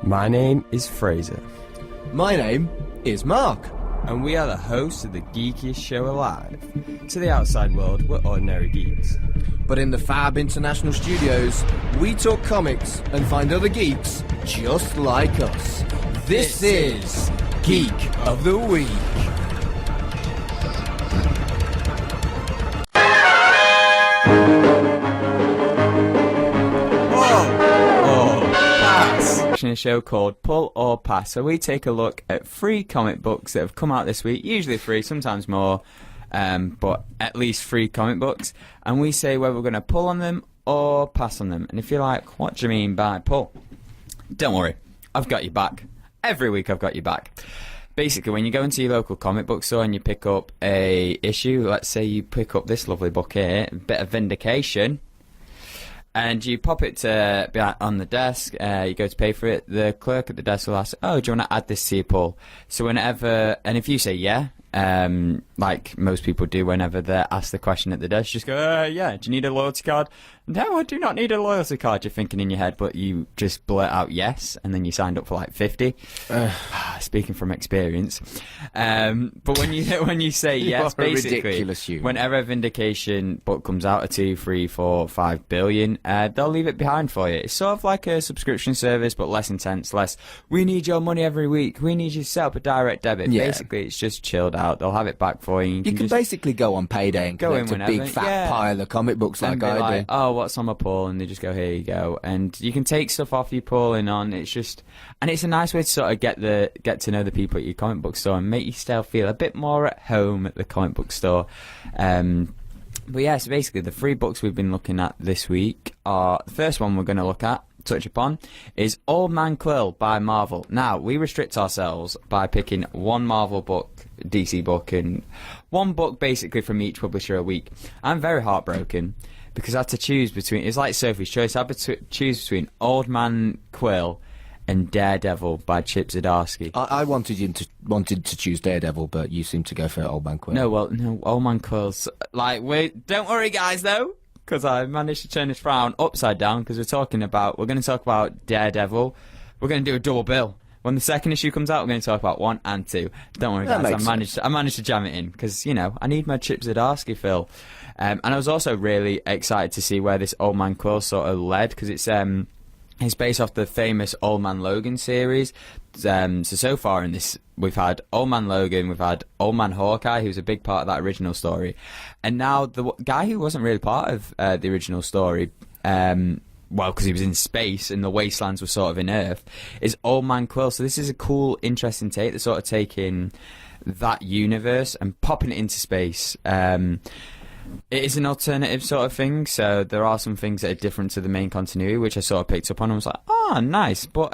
My name is Fraser. My name is Mark. And we are the hosts of the geekiest show alive. To the outside world, we're ordinary geeks. But in the Fab International Studios, we talk comics and find other geeks just like us. This is Geek of the Week. A show called Pull or Pass. So we take a look at free comic books that have come out this week, usually free, sometimes more, but at least free comic books, and we say whether we're going to pull on them or pass on them. And if you're like, what do you mean by pull? Don't worry, I've got your back. Every week I've got your back. Basically, when you go into your local comic book store and you pick up a issue, let's say you pick up this lovely book here, a bit of Vindication, and you pop it to be on the desk, you go to pay for it, the clerk at the desk will ask, oh, do you want to add this to your pull? So whenever, and if you say yeah, like most people do whenever they're asked the question at the desk, just go, yeah, do you need a loyalty card? No, I do not need a loyalty card, you're thinking in your head, but you just blurt out yes, and then you signed up for like 50. Speaking from experience. But when you say yes, basically, whenever a Vindication book comes out, a 2, 3, 4, 5 billion, they'll leave it behind for you. It's sort of like a subscription service, but less intense, less, we need your money every week, we need you to set up a direct debit. Yeah. Basically, it's just chilled out. They'll have it back for you. You can basically go on payday and collect a big fat pile of comic books like I do. Oh, what's on my pull? And they just go, here you go. And you can take stuff off your pulling on. It's just, and it's a nice way to sort of get to know the people at your comic book store and make yourself feel a bit more at home at the comic book store. But yeah, so basically the 3 books we've been looking at this week are, the first one we're going to touch upon is Man Quill by Marvel. Now, we restrict ourselves by picking one Marvel book, DC book, and one book basically from each publisher a week. I'm very heartbroken because I had to choose between, it's like Sophie's Choice, I had to choose between Man Quill and Daredevil by Chip Zdarsky. I wanted to choose Daredevil, but you seem to go for Man Quill. No, Man Quill's like, wait, don't worry guys though, because I managed to turn this frown upside down, because we're going to talk about Daredevil. We're going to do a double bill. When the second issue comes out, we're going to talk about 1 and 2. Don't worry guys, I managed to jam it in, because, you know, I need my Chip Zdarsky fill. And I was also really excited to see where this Old Man Quill sort of led, because it's based off the famous Old Man Logan series. So far in this, we've had Old Man Logan, we've had Old Man Hawkeye, who's a big part of that original story. And now the guy who wasn't really part of the original story, well, because he was in space and the wastelands were sort of in Earth, is Old Man Quill. So this is a cool, interesting take. They're sort of taking that universe and popping it into space. It is an alternative sort of thing, so there are some things that are different to the main continuity, which I sort of picked up on and was like, oh, nice. But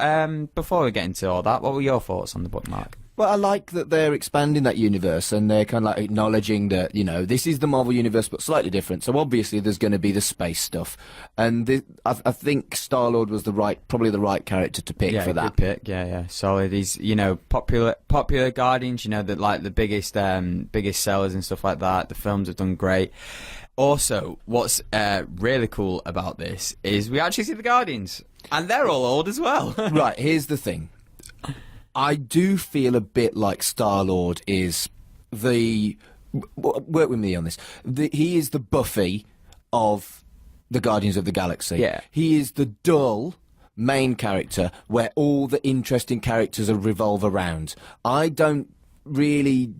before we get into all that, what were your thoughts on the book, Mark? Well, I like that they're expanding that universe and they're kind of like acknowledging that, you know, this is the Marvel universe but slightly different. So obviously there's going to be the space stuff. And I think Star-Lord was probably the right character to pick for that. Yeah, good pick. Yeah, solid. He's, you know, popular Guardians, you know, that like the biggest sellers and stuff like that. The films have done great. Also, what's really cool about this is we actually see the Guardians. And they're all old as well. Right, here's the thing. I do feel a bit like Star-Lord is work with me on this. He is the Buffy of the Guardians of the Galaxy. Yeah. He is the dull main character where all the interesting characters revolve around. I don't really...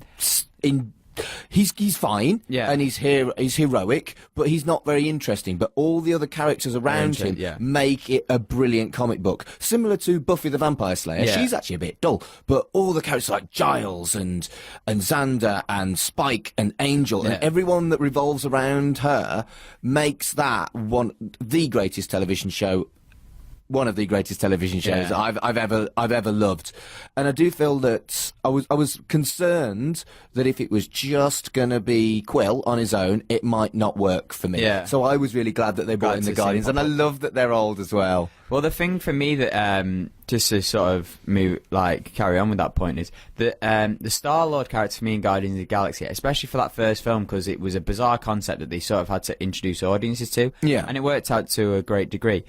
He's fine, and he's heroic, but he's not very interesting. But all the other characters around him make it a brilliant comic book. Similar to Buffy the Vampire Slayer, she's actually a bit dull, but all the characters like Giles and Xander and Spike and Angel and everyone that revolves around her makes that one of the greatest television shows I've ever loved. And I do feel that I was concerned that if it was just going to be Quill on his own, it might not work for me. Yeah. So I was really glad that they brought in the Guardians, and I love that they're old as well. Well, the thing for me that just to sort of carry on with that point is that the Star-Lord character for me in Guardians of the Galaxy, especially for that first film, because it was a bizarre concept that they sort of had to introduce audiences to, and it worked out to a great degree.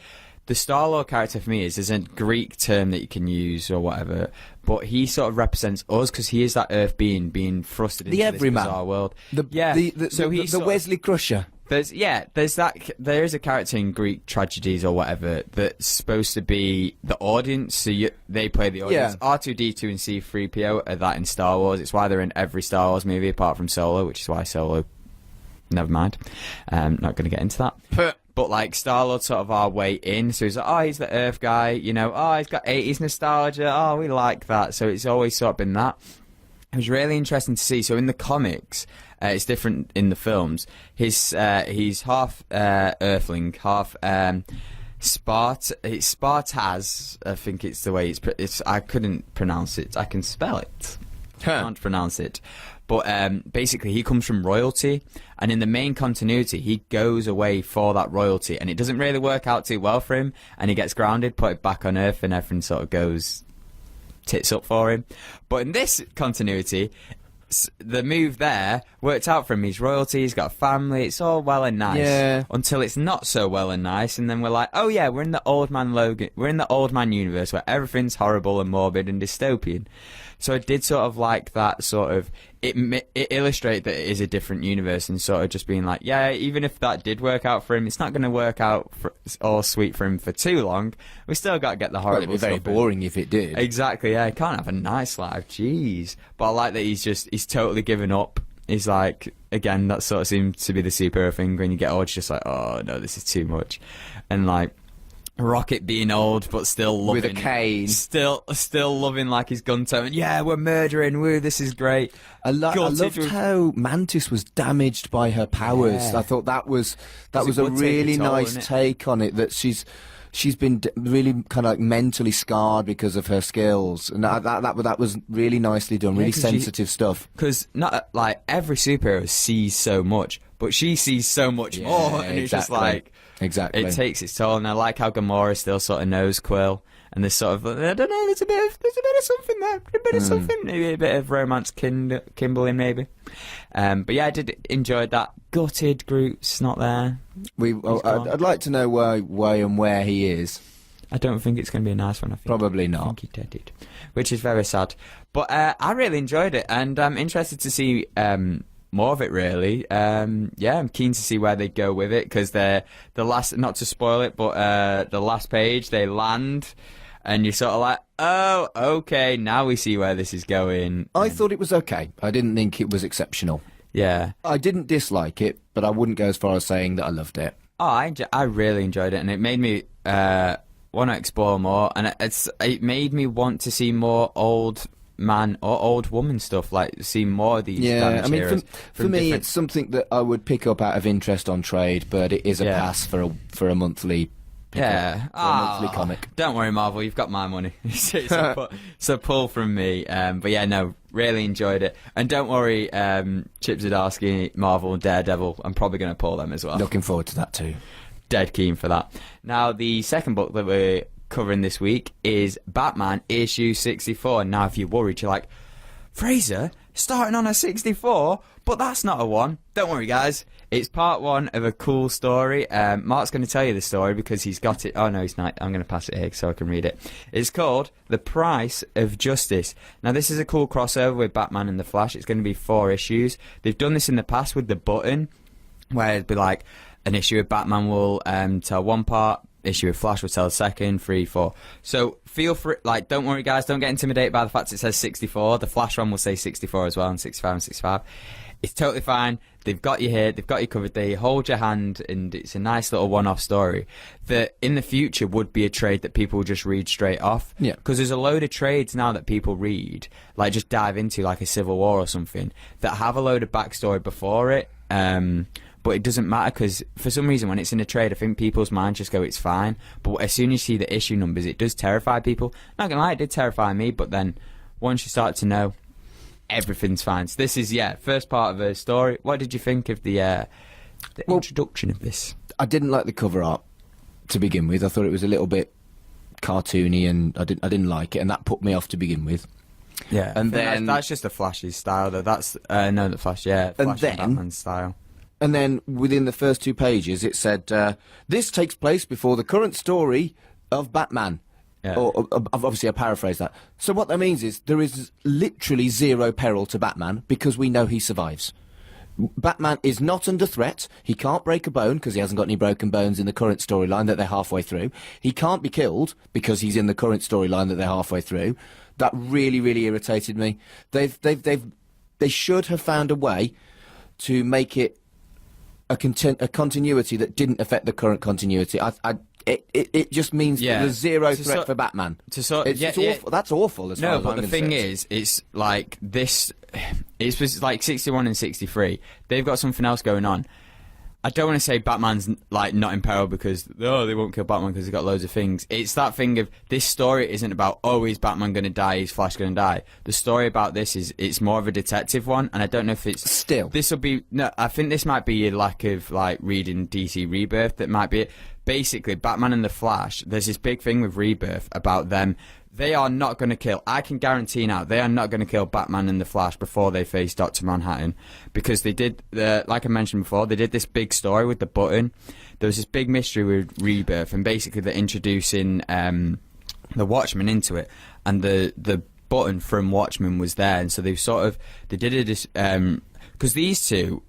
the Star-Lord character for me is a Greek term that you can use or whatever, but he sort of represents us because he is that Earth being thrusted into this bizarre world. The Wesley Crusher. There is a character in Greek tragedies or whatever that's supposed to be the audience, so they play the audience. Yeah. R2-D2 and C-3PO are that in Star Wars. It's why they're in every Star Wars movie apart from Solo, which is why Solo, never mind. Not going to get into that. But like Star-Lord sort of our way in, so he's like, he's the Earth guy, he's got 80s nostalgia, we like that. So it's always sort of been that. It was really interesting to see. So in the comics, it's different in the films. He's half Earthling, half Spartaz. I think it's the way it's. I couldn't pronounce it. I can spell it. Can't pronounce it. But basically, he comes from royalty, and in the main continuity, he goes away for that royalty, and it doesn't really work out too well for him, and he gets grounded, put back on Earth, and everything sort of goes tits up for him. But in this continuity, the move there worked out for him. He's royalty, he's got a family, it's all well and nice until it's not so well and nice, and then we're like, oh yeah, we're in the Old Man Logan, we're in the Old Man universe where everything's horrible and morbid and dystopian. So I did sort of like that sort of it illustrated that it is a different universe, and sort of just being like, yeah, even if that did work out for him, it's not going to work out all sweet for him for too long. We still got to get the horrible it'd be very boring if it did. Exactly, yeah. He can't have a nice life, jeez. But I like that he's totally given up. He's like, again, that sort of seems to be the superhero thing. When you get old, it's just like, oh no, this is too much. And like Rocket being old but still loving, with a cane, still loving like his gun tone. Yeah, we're murdering. This is great. I loved how Mantis was damaged by her powers. Yeah. I thought that was a really nice take on it. That she's been really kind of like mentally scarred because of her skills, and that was really nicely done. Really sensitive stuff. Because not like every superhero sees so much, but she sees so much more, and it's just like. Exactly. It takes its toll, and I like how Gamora still sort of knows Quill, and there's sort of, I don't know, there's a bit of something there, a bit of something, maybe a bit of romance kindling maybe. But yeah, I did enjoy that. Gutted Groot's not there. I'd like to know why and where he is. I don't think it's going to be a nice one, I think. Probably not. I think he did it, which is very sad. But I really enjoyed it, and I'm interested to see more of it, really. I'm keen to see where they go with it, because the last, not to spoil it, but the last page, they land, and you're sort of like, oh, okay, now we see where this is going. I thought it was okay. I didn't think it was exceptional. Yeah. I didn't dislike it, but I wouldn't go as far as saying that I loved it. Oh, I really enjoyed it, and it made me want to explore more, and it made me want to see more old man or old woman stuff, like see more of these. Yeah, I mean, for me, it's something that I would pick up out of interest on trade, but it is a pass for a monthly. A monthly comic. Don't worry, Marvel, you've got my money. It's a pull from me. But yeah, no, really enjoyed it. And don't worry, Chip Zdarsky, Marvel, and Daredevil, I'm probably going to pull them as well. Looking forward to that too. Dead keen for that. Now, the second book that we're covering this week is Batman issue 64. Now, if you're worried, you're like, Fraser, starting on a 64? But that's not a one. Don't worry, guys. It's part one of a cool story. Mark's going to tell you the story because he's got it. Oh, no, he's not. I'm going to pass it here so I can read it. It's called The Price of Justice. Now, this is a cool crossover with Batman and the Flash. It's going to be 4 issues. They've done this in the past with The Button, where it'd be like an issue of Batman will tell one part, issue of Flash will tell the second, 3, 4. So feel free, like, don't worry, guys, don't get intimidated by the fact it says 64. The Flash one will say 64 as well, and 65 and 65. It's totally fine. They've got you here. They've got you covered. They hold your hand, and it's a nice little one-off story that in the future would be a trade that people just read straight off. Yeah. Because there's a load of trades now that people read, like just dive into, like a Civil War or something, that have a load of backstory before it. But it doesn't matter, because for some reason when it's in a trade, I think people's minds just go, it's fine. But as soon as you see the issue numbers, it does terrify people. Not gonna lie, it did terrify me, but then once you start to know, everything's fine. So this is, first part of the story. What did you think of the introduction of this? I didn't like the cover art to begin with. I thought it was a little bit cartoony, and I didn't like it, and that put me off to begin with. Yeah, and then that's just the Flash's style, though. That's the Flash, Flash and Batman's style. And then within the first 2 pages, it said, this takes place before the current story of Batman. Yeah. Or obviously, I paraphrase that. So what that means is there is literally zero peril to Batman because we know he survives. Batman is not under threat. He can't break a bone because he hasn't got any broken bones in the current storyline that they're halfway through. He can't be killed because he's in the current storyline that they're halfway through. That really, really irritated me. They should have found a way to make it a continuity that didn't affect the current continuity. It just means that there's zero threat for Batman. It's awful. That's awful. As far as I'm concerned. No, but the thing is, it's like this. It's like 61 and 63. They've got something else going on. I don't want to say Batman's like not in peril because they won't kill Batman because he's got loads of things. It's that thing of this story isn't about is Batman going to die, is Flash going to die. The story about this is it's more of a detective one, and I don't know if it's still. This will be I think this might be a lack of like reading DC Rebirth. That might be it. Basically, Batman and the Flash. There's this big thing with Rebirth about them. They are not going to kill. I can guarantee now they are not going to kill Batman and the Flash before they face Dr. Manhattan, because they did, like I mentioned before, they did this big story with the button. There was this big mystery with Rebirth, and basically they're introducing the Watchmen into it, and the button from Watchmen was there, and so they did it because these two.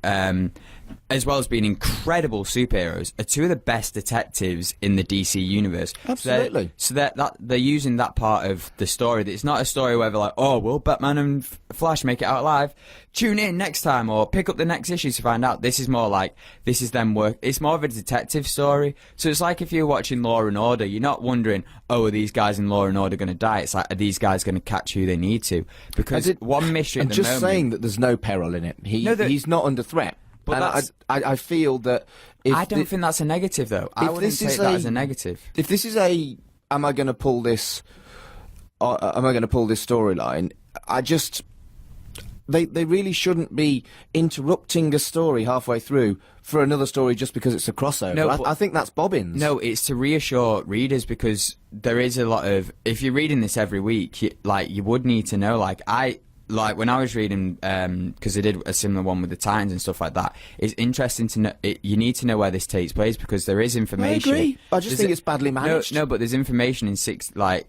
As well as being incredible superheroes, are two of the best detectives in the DC universe. Absolutely. So they're using that part of the story. It's not a story where they're like, will Batman and Flash make it out alive? Tune in next time or pick up the next issue to find out. This is more like, this is them work. It's more of a detective story. So it's like if you're watching Law and Order, you're not wondering, are these guys in Law and Order going to die? It's like, are these guys going to catch who they need to? Because one mystery at the moment... I'm just saying that there's no peril in it. He's not under threat. But I feel that... I don't think that's a negative, though. I wouldn't take that as a negative. If this is am I going to pull this storyline, They really shouldn't be interrupting a story halfway through for another story just because it's a crossover. No, I think that's bobbins. No, it's to reassure readers, because there is a lot of... If you're reading this every week, you would need to know, like when I was reading, because I did a similar one with the Titans and stuff like that, it's interesting to know, you need to know where this takes place, because there is information. I agree. I just think it's badly managed. No, but there's information in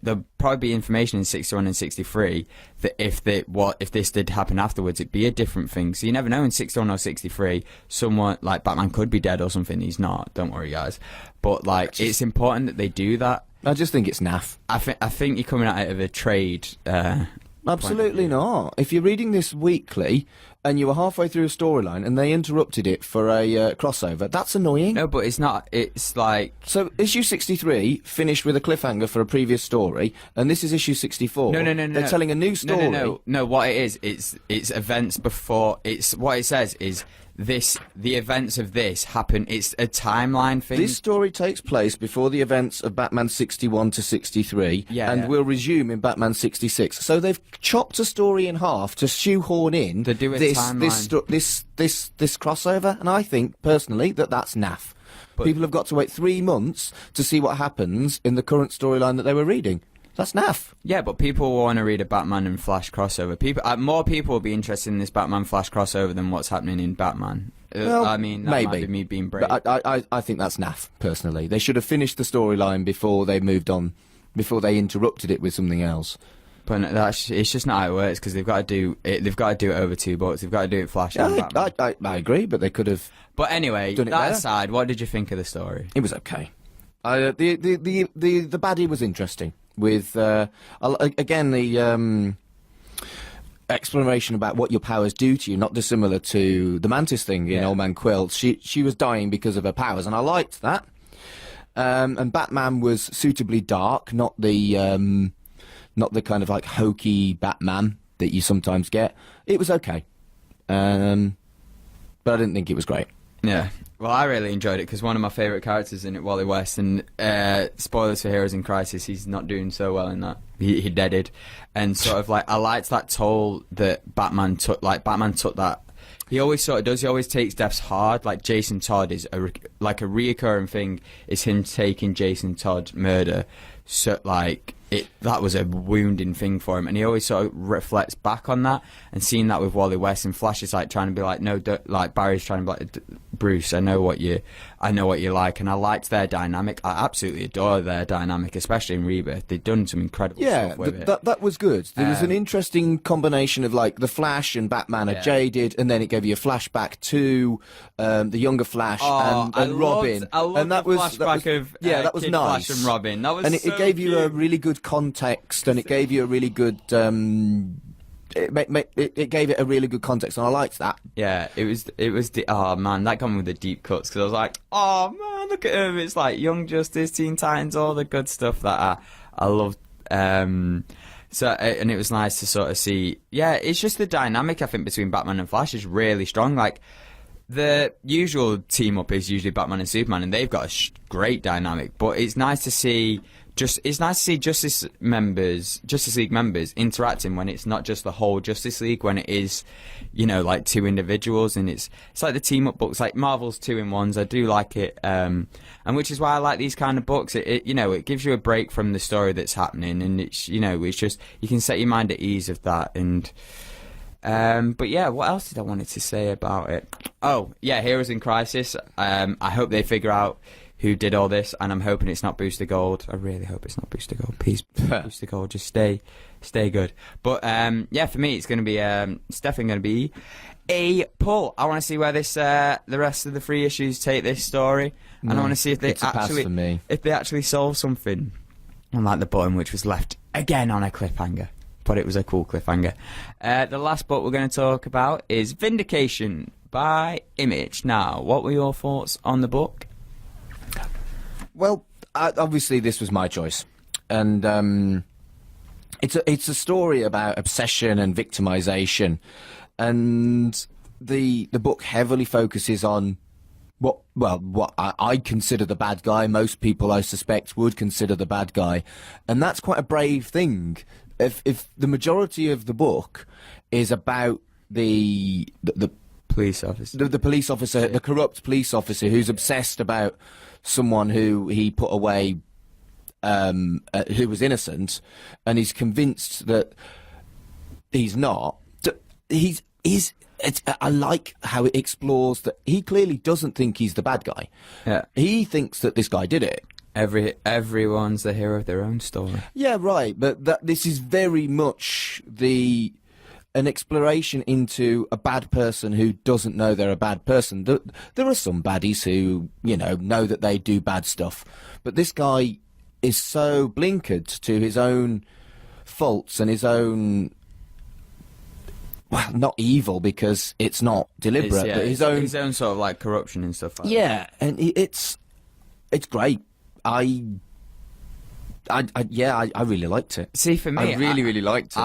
there'll probably be information in 61 and 63 that if this did happen afterwards, it'd be a different thing. So you never know in 61 or 63, someone like Batman could be dead or something. He's not. Don't worry, guys. But it's important that they do that. I just think it's naff. I think you're coming at it of a trade. Absolutely not. If you're reading this weekly and you were halfway through a storyline and they interrupted it for a crossover, that's annoying. No, but it's not. It's like... So issue 63 finished with a cliffhanger for a previous story, and this is issue 64. No. They're telling a new story. No, what it is, it's events before... What it says is... the events of this happen. It's a timeline thing. This story takes place before the events of Batman 61 to 63, and will resume in Batman 66. So they've chopped a story in half to shoehorn in this crossover, and I think personally that's naff. But people have got to wait 3 months to see what happens in the current storyline that they were reading. That's naff. Yeah, but people will want to read a Batman and Flash crossover. More people will be interested in this Batman Flash crossover than what's happening in Batman. Well, I mean, that might be me being brave. But I think that's naff, personally. They should have finished the storyline before they moved on, before they interrupted it with something else. But it's just not how it works, because they've got to do it. They've got to do it over 2 books. They've got to do it Flash and Batman. I agree, but they could have. But anyway, that aside, what did you think of the story? It was okay. The baddie was interesting. With again the explanation about what your powers do to you, not dissimilar to the Mantis thing in Old Man Quill. She was dying because of her powers, and I liked that. And Batman was suitably dark, not the kind of like hokey Batman that you sometimes get. It was okay, but I didn't think it was great. Yeah. Well, I really enjoyed it because one of my favourite characters in it, Wally West, and spoilers for Heroes in Crisis, he's not doing so well in that. He deaded. And sort of I liked that toll that Batman took. Batman took that. He always sort of does. He always takes deaths hard. Like Jason Todd is a reoccurring thing. Is him taking Jason Todd murder, so that was a wounding thing for him, and he always sort of reflects back on that, and seeing that with Wally West, and Flash is like trying to be like, no, don't, like Barry's trying to be like, Bruce, I know what you like, and I liked their dynamic. I absolutely adore their dynamic, especially in Rebirth. They've done some incredible stuff with it. That was good. There was an interesting combination of like the Flash and Batman are jaded, and then it gave you a flashback to the younger Flash and Robin. I loved the flashback of that was Kid nice. Flash and Robin. That was it gave you a really good context, and it gave you a really good. It gave it a really good context, and I liked that. Yeah, it was the man, that got me with the deep cuts, because I was like, oh man, look at him. It's like Young Justice, Teen Titans, all the good stuff that I loved. So and it was nice to sort of see. Yeah, it's just the dynamic I think between Batman and Flash is really strong. Like, the usual team up is usually Batman and Superman, and they've got a great dynamic. But it's nice to see Justice League members interacting when it's not just the whole Justice League, when it is, like two individuals, and it's like the team up books, like Marvel's 2-in-1s. I do like it, and which is why I like these kind of books. It gives you a break from the story that's happening, and it's just, you can set your mind at ease of that. And but yeah, what else did I wanted to say about it? Oh yeah, Heroes in Crisis. I hope they figure out who did all this, and I'm hoping it's not Booster Gold. I really hope it's not Booster Gold. Please, Booster Gold, just stay good. But yeah, for me, it's going to be it's definitely going to be a pull. I want to see where this the rest of the 3 issues take this story, and I want to see if they actually solve something, unlike the bottom, which was left again on a cliffhanger. But it was a cool cliffhanger. The last book we're going to talk about is Vindication by Image. Now, what were your thoughts on the book? Well, obviously this was my choice, and it's a story about obsession and victimization, and the book heavily focuses on what I consider the bad guy. Most people, I suspect, would consider the bad guy, and that's quite a brave thing. If the majority of the book is about the police officer, the police officer, the corrupt police officer who's obsessed about someone who he put away, who was innocent, and he's convinced that he's not. I like how it explores that he clearly doesn't think he's the bad guy. Yeah, he thinks that this guy did it. Everyone's the hero of their own story. Yeah, right. But this is very much an exploration into a bad person who doesn't know they're a bad person. There are some baddies who, know that they do bad stuff. But this guy is so blinkered to his own faults and his own... Well, not evil, because it's not deliberate, but his own sort of like corruption and stuff like that. Yeah, and it's great. I really liked it. See, for me, I really liked it.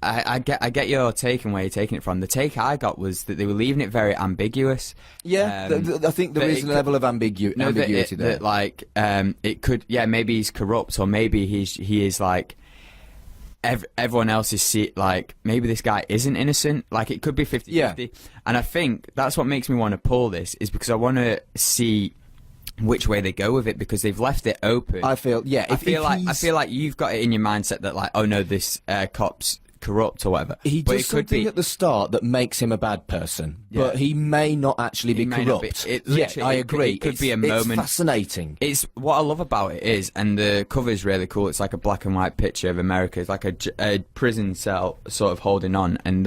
I get your take and where you're taking it from. The take I got was that they were leaving it very ambiguous. Yeah, I think there is a level of ambiguity there. That, it could, maybe he's corrupt, or maybe he is like everyone else is like, maybe this guy isn't innocent. Like, it could be 50-50. Yeah. And I think that's what makes me want to pull this, is because I want to see which way they go with it, because they've left it open. I feel like you've got it in your mindset that, like, oh no, this cop's corrupt or whatever. He does something at the start that makes him a bad person, but he may not actually be corrupt. I agree. It could be a moment. It's fascinating. It's what I love about it is, and the cover is really cool. It's like a black and white picture of America. It's like a prison cell sort of holding on, and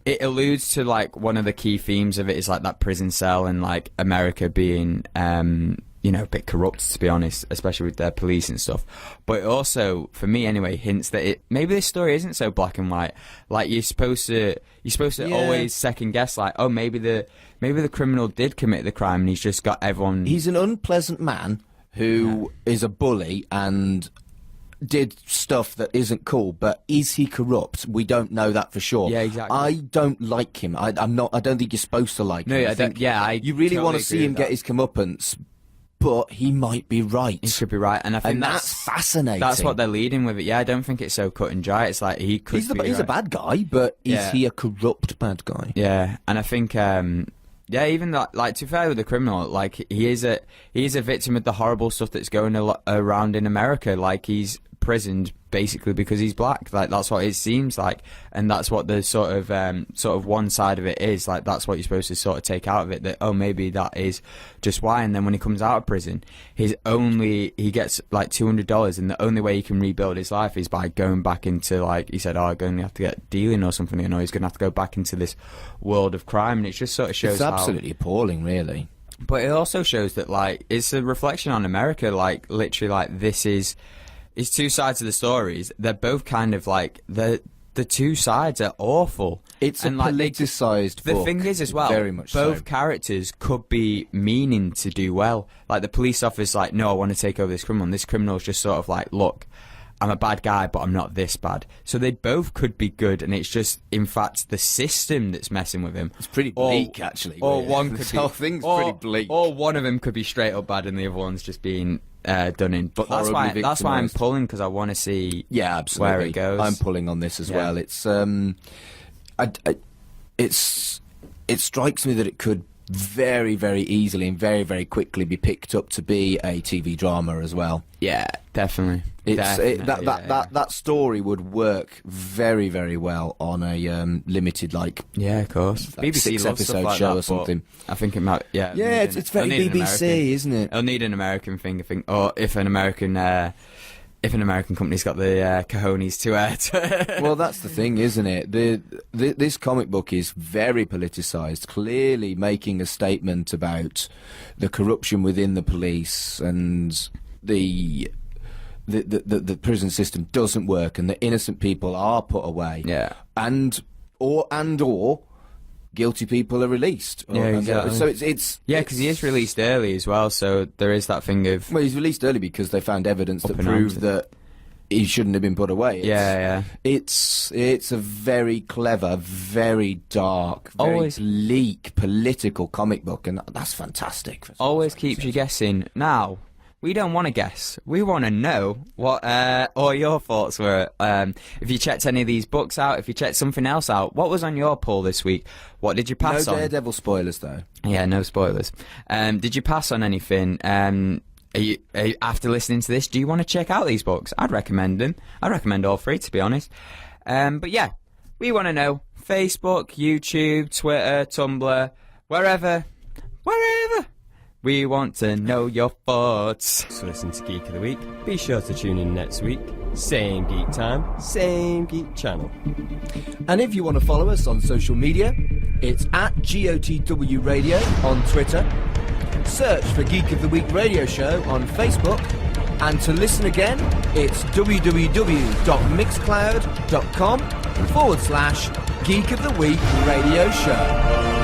it alludes to, like, one of the key themes of it is like that prison cell, and like America being a bit corrupt, to be honest, especially with their police and stuff. But it also, for me anyway, hints that maybe this story isn't so black and white. Like, you're supposed to always second guess, like, oh, maybe the criminal did commit the crime, and he's just got everyone. He's an unpleasant man who is a bully and did stuff that isn't cool, but is he corrupt? We don't know that for sure. Yeah, exactly. I don't like him. I don't think you're supposed to like him. No, I don't. Yeah, you really want to see him get his comeuppance, but he might be right. He could be right, and I think that's fascinating. That's what they're leading with it. Yeah, I don't think it's so cut and dry. It's like he could. He's a bad guy, but is he a corrupt bad guy? Yeah, and I think. Even that, like, to be fair with the criminal, like, he is a victim of the horrible stuff that's going around in America. Like, he's imprisoned basically because he's black. Like, that's what it seems like, and that's what the sort of one side of it is. Like, that's what you're supposed to sort of take out of it, that, oh, maybe that is just why. And then when he comes out of prison, he gets like $200, and the only way he can rebuild his life is by going back into, like he said, I'm going to have to get dealing or something, you know, he's going to have to go back into this world of crime. And it just sort of shows it's absolutely appalling, really. But it also shows that, like, it's a reflection on America. Like, literally, like, it's two sides of the stories. They're both kind of like the two sides are awful. It's and a politicised book. The thing is, as well, very much both characters could be meaning to do well. Like, the police officer's like, no, I want to take over this criminal. And this criminal's just sort of like, look, I'm a bad guy, but I'm not this bad. So they both could be good, and it's just, in fact, the system that's messing with him. It's pretty bleak, actually. Or one could this be, whole thing's pretty bleak. Or one of them could be straight up bad, and the other one's just being done in. But that's why I'm pulling, because I want to see where it goes. I'm pulling on this as well. It's it strikes me that it could very, very easily and very, very quickly be picked up to be a TV drama as well. Yeah, definitely. That story would work very, very well on a limited, like, of course, like BBC 6-episode like show that, or something. I think it might. It's very BBC, isn't it? It'll need an American thing, I think, or if an American company's got the cojones to Well, that's the thing, isn't it? This comic book is very politicised, clearly making a statement about the corruption within the police, and the prison system doesn't work, and the innocent people are put away. Yeah. Or guilty people are released. Exactly. So it's because he is released early as well. So there is that thing of, well, he's released early because they found evidence that proved that he shouldn't have been put away. It's a very clever, very dark, very bleak political comic book, and that's fantastic. Always keeps you guessing. Now, we don't want to guess. We want to know what all your thoughts were. If you checked any of these books out, if you checked something else out, what was on your poll this week? What did you pass on? No Daredevil spoilers, though. Yeah, no spoilers. Did you pass on anything? Are you, after listening to this, do you want to check out these books? I'd recommend them. I'd recommend all three, to be honest. But yeah, we want to know. Facebook, YouTube, Twitter, Tumblr, wherever. We want to know your thoughts. So listen to Geek of the Week. Be sure to tune in next week. Same geek time, same geek channel. And if you want to follow us on social media, it's at GOTW Radio on Twitter. Search for Geek of the Week Radio Show on Facebook. And to listen again, it's www.mixcloud.com/Geek of the Week Radio Show.